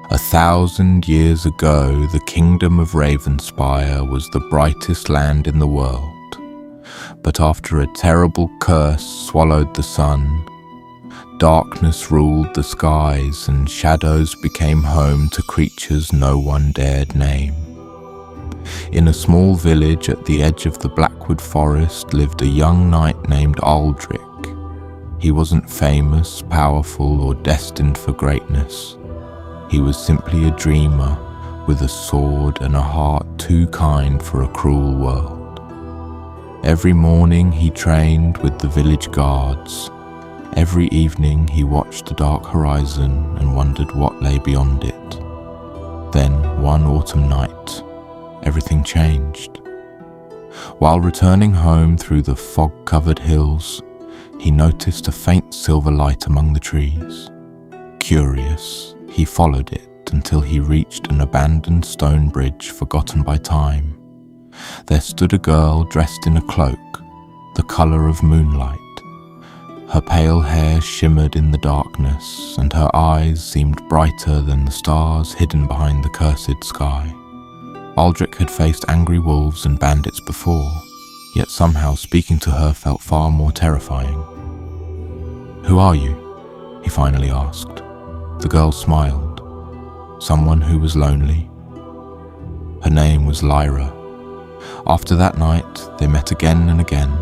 1,000 years ago, the kingdom of Ravenspire was the brightest land in the world. But after a terrible curse swallowed the sun, darkness ruled the skies and shadows became home to creatures no one dared name. In a small village at the edge of the Blackwood Forest lived a young knight named Aldric. He wasn't famous, powerful, or destined for greatness. He was simply a dreamer with a sword and a heart too kind for a cruel world. Every morning he trained with the village guards. Every evening he watched the dark horizon and wondered what lay beyond it. Then, one autumn night, everything changed. While returning home through the fog-covered hills, he noticed a faint silver light among the trees. Curious, he followed it until he reached an abandoned stone bridge forgotten by time. There stood a girl dressed in a cloak, the colour of moonlight. Her pale hair shimmered in the darkness, and her eyes seemed brighter than the stars hidden behind the cursed sky. Aldric had faced angry wolves and bandits before, yet somehow speaking to her felt far more terrifying. "Who are you?" he finally asked. The girl smiled. Someone who was lonely. Her name was Lyra. After that night, they met again and again.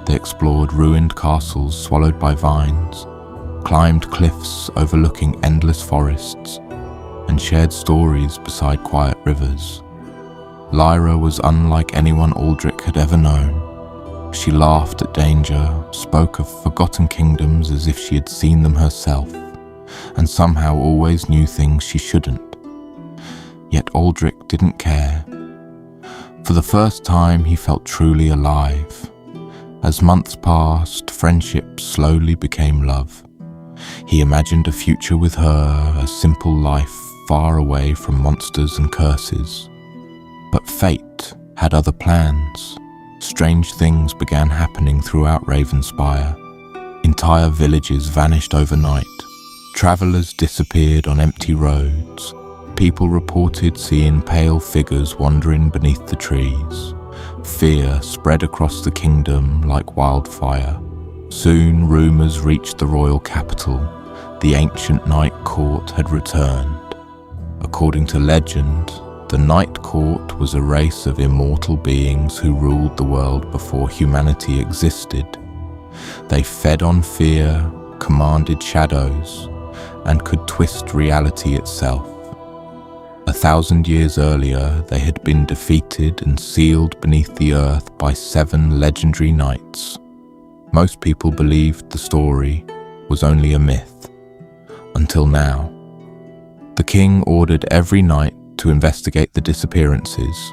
They explored ruined castles swallowed by vines, climbed cliffs overlooking endless forests, and shared stories beside quiet rivers. Lyra was unlike anyone Aldric had ever known. She laughed at danger, spoke of forgotten kingdoms as if she had seen them herself, and somehow always knew things she shouldn't. Yet Aldric didn't care. For the first time, he felt truly alive. As months passed, friendship slowly became love. He imagined a future with her, a simple life far away from monsters and curses. But fate had other plans. Strange things began happening throughout Ravenspire. Entire villages vanished overnight. Travelers disappeared on empty roads. People reported seeing pale figures wandering beneath the trees. Fear spread across the kingdom like wildfire. Soon rumors reached the royal capital. The ancient Night Court had returned. According to legend, the Night Court was a race of immortal beings who ruled the world before humanity existed. They fed on fear, commanded shadows, and could twist reality itself. 1,000 years earlier, they had been defeated and sealed beneath the earth by 7 legendary knights. Most people believed the story was only a myth. Until now. The king ordered every knight to investigate the disappearances.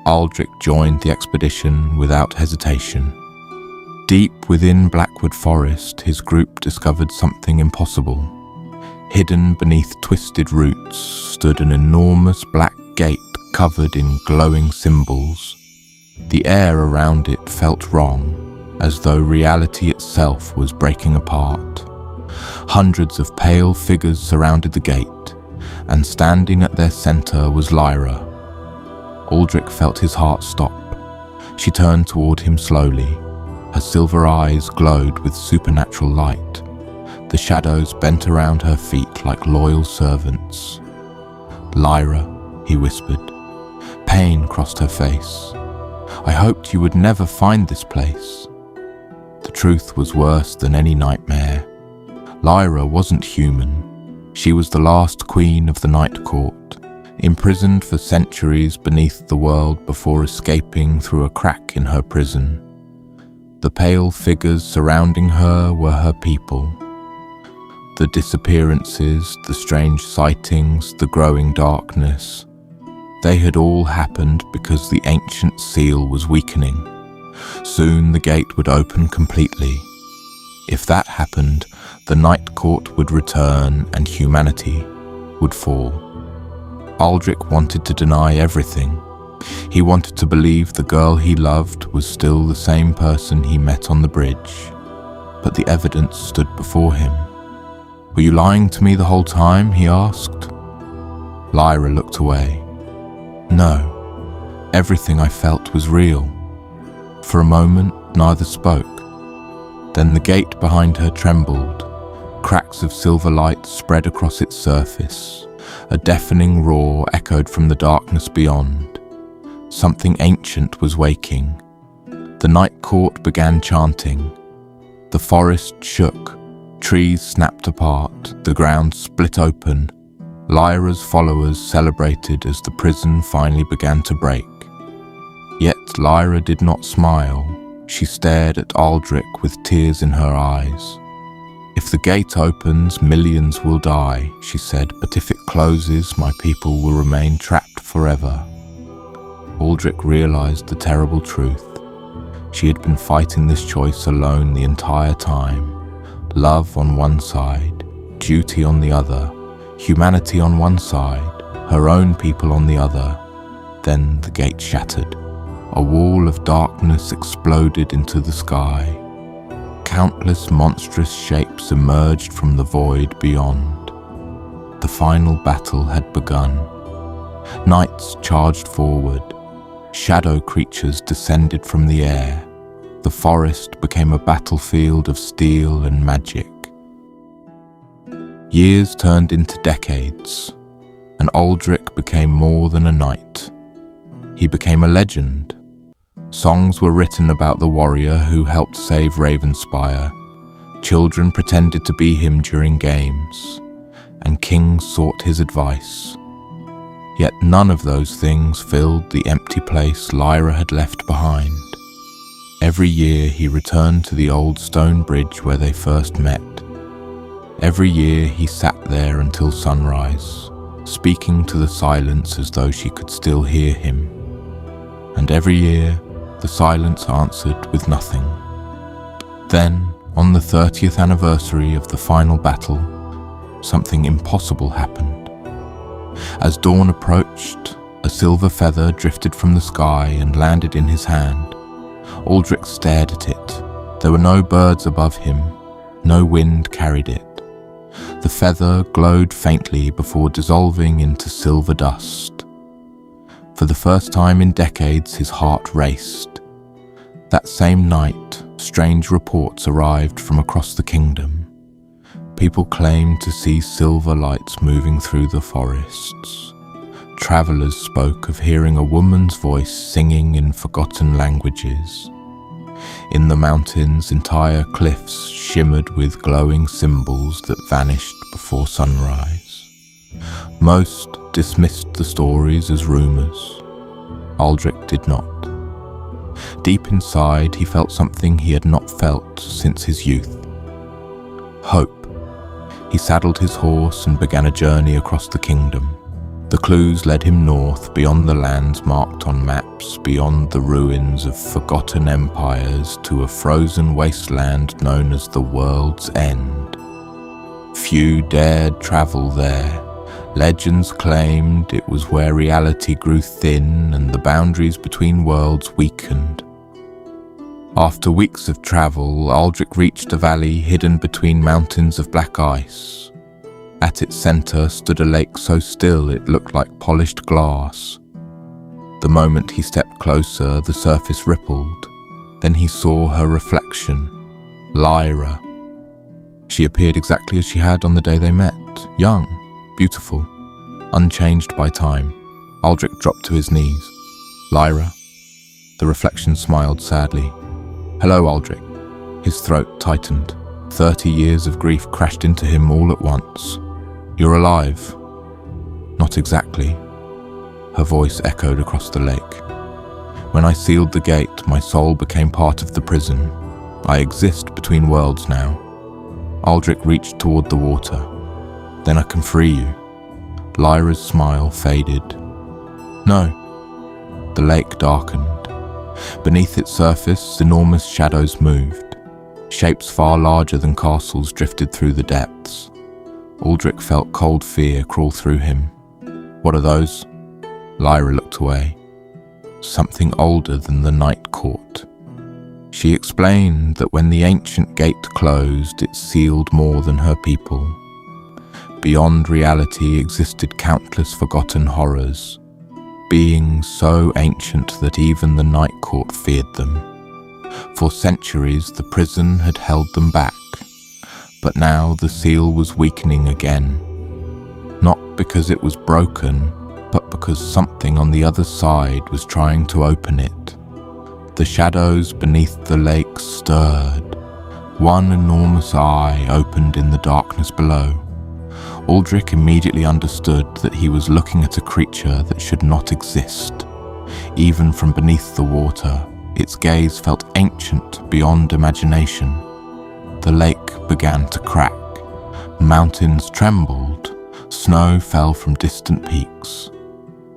Aldric joined the expedition without hesitation. Deep within Blackwood Forest, his group discovered something impossible. Hidden beneath twisted roots stood an enormous black gate covered in glowing symbols. The air around it felt wrong, as though reality itself was breaking apart. Hundreds of pale figures surrounded the gate, and standing at their center was Lyra. Aldric felt his heart stop. She turned toward him slowly. Her silver eyes glowed with supernatural light. The shadows bent around her feet like loyal servants. "Lyra," he whispered. Pain crossed her face. "I hoped you would never find this place." The truth was worse than any nightmare. Lyra wasn't human. She was the last queen of the Night Court, imprisoned for centuries beneath the world before escaping through a crack in her prison. The pale figures surrounding her were her people. The disappearances, the strange sightings, the growing darkness, they had all happened because the ancient seal was weakening. Soon the gate would open completely. If that happened, the Night Court would return and humanity would fall. Aldric wanted to deny everything. He wanted to believe the girl he loved was still the same person he met on the bridge. But the evidence stood before him. "Were you lying to me the whole time?" he asked. Lyra looked away. No, everything I felt was real. For a moment, neither spoke. Then the gate behind her trembled. Cracks of silver light spread across its surface. A deafening roar echoed from the darkness beyond. Something ancient was waking. The night court began chanting. The forest shook. Trees snapped apart. The ground split open. Lyra's followers celebrated as the prison finally began to break. Yet Lyra did not smile. She stared at Aldrich with tears in her eyes. "If the gate opens, millions will die," she said, "but if it closes, my people will remain trapped forever." Aldrich realized the terrible truth. She had been fighting this choice alone the entire time. Love on one side, duty on the other, humanity on one side, her own people on the other. Then the gate shattered. A wall of darkness exploded into the sky. Countless monstrous shapes emerged from the void beyond. The final battle had begun. Knights charged forward. Shadow creatures descended from the air. The forest became a battlefield of steel and magic. Years turned into decades, and Aldrich became more than a knight. He became a legend. Songs were written about the warrior who helped save Ravenspire. Children pretended to be him during games, and kings sought his advice. Yet none of those things filled the empty place Lyra had left behind. Every year he returned to the old stone bridge where they first met. Every year he sat there until sunrise, speaking to the silence as though she could still hear him. And every year the silence answered with nothing. Then, on the 30th anniversary of the final battle, something impossible happened. As dawn approached, a silver feather drifted from the sky and landed in his hand. Aldrich stared at it. There were no birds above him. No wind carried it. The feather glowed faintly before dissolving into silver dust. For the first time in decades, his heart raced. That same night, strange reports arrived from across the kingdom. People claimed to see silver lights moving through the forests. Travelers spoke of hearing a woman's voice singing in forgotten languages. In the mountains, entire cliffs shimmered with glowing symbols that vanished before sunrise. Most dismissed the stories as rumors. Aldrich did not. Deep inside, he felt something he had not felt since his youth. Hope. He saddled his horse and began a journey across the kingdom. The clues led him north, beyond the lands marked on maps, beyond the ruins of forgotten empires, to a frozen wasteland known as the World's End. Few dared travel there. Legends claimed it was where reality grew thin and the boundaries between worlds weakened. After weeks of travel, Aldrich reached a valley hidden between mountains of black ice. At its center stood a lake so still it looked like polished glass. The moment he stepped closer, the surface rippled. Then he saw her reflection, Lyra. She appeared exactly as she had on the day they met, young, beautiful, unchanged by time. Aldrich dropped to his knees. "Lyra?" The reflection smiled sadly. "Hello, Aldrich." His throat tightened. 30 years of grief crashed into him all at once. "You're alive." "Not exactly." Her voice echoed across the lake. "When I sealed the gate, my soul became part of the prison. I exist between worlds now." Aldrich reached toward the water. "Then I can free you." Lyra's smile faded. "No." The lake darkened. Beneath its surface, enormous shadows moved. Shapes far larger than castles drifted through the depths. Aldrich felt cold fear crawl through him. "What are those?" Lyra looked away. "Something older than the night court." She explained that when the ancient gate closed, it sealed more than her people. beyond reality existed countless forgotten horrors, beings so ancient that even the Night Court feared them. For centuries the prison had held them back, but now the seal was weakening again. Not because it was broken, but because something on the other side was trying to open it. The shadows beneath the lake stirred. One enormous eye opened in the darkness below. Aldrich immediately understood that he was looking at a creature that should not exist. Even from beneath the water, its gaze felt ancient beyond imagination. The lake began to crack. Mountains trembled. Snow fell from distant peaks.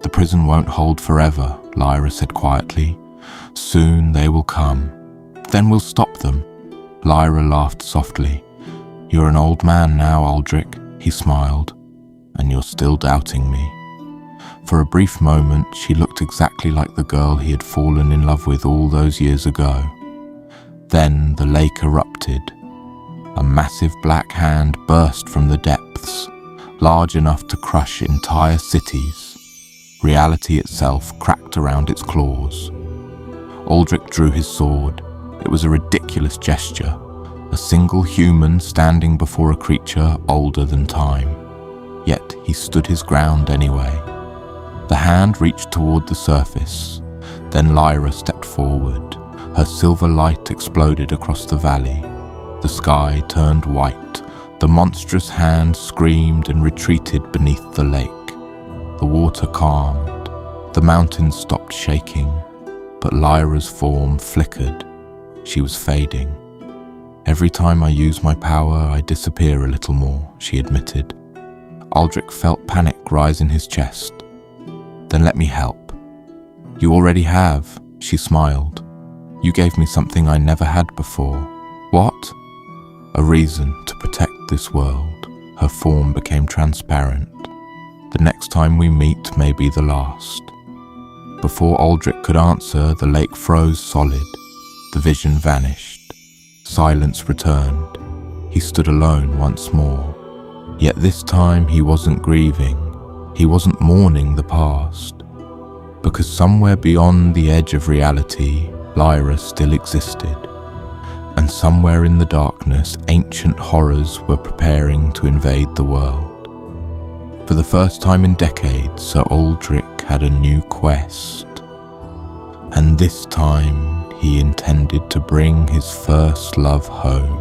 "The prison won't hold forever," Lyra said quietly. "Soon they will come. Then we'll stop them." Lyra laughed softly. "You're an old man now, Aldrich," he smiled, "and you're still doubting me." For a brief moment, she looked exactly like the girl he had fallen in love with all those years ago. Then the lake erupted. A massive black hand burst from the depths, large enough to crush entire cities. Reality itself cracked around its claws. Aldrich drew his sword. It was a ridiculous gesture, a single human standing before a creature older than time. Yet he stood his ground anyway. The hand reached toward the surface. Then Lyra stepped forward. Her silver light exploded across the valley. The sky turned white. The monstrous hand screamed and retreated beneath the lake. The water calmed. The mountains stopped shaking. But Lyra's form flickered. She was fading. "Every time I use my power, I disappear a little more," she admitted. Aldrich felt panic rise in his chest. "Then let me help." "You already have," she smiled. "You gave me something I never had before." "What?" "A reason to protect this world." Her form became transparent. "The next time we meet may be the last." Before Aldrich could answer, the lake froze solid. The vision vanished. Silence returned. He stood alone once more. Yet this time he wasn't grieving. He wasn't mourning the past. Because somewhere beyond the edge of reality, Lyra still existed. And somewhere in the darkness, ancient horrors were preparing to invade the world. For the first time in decades, Sir Aldrich had a new quest. And this time, he intended to bring his first love home.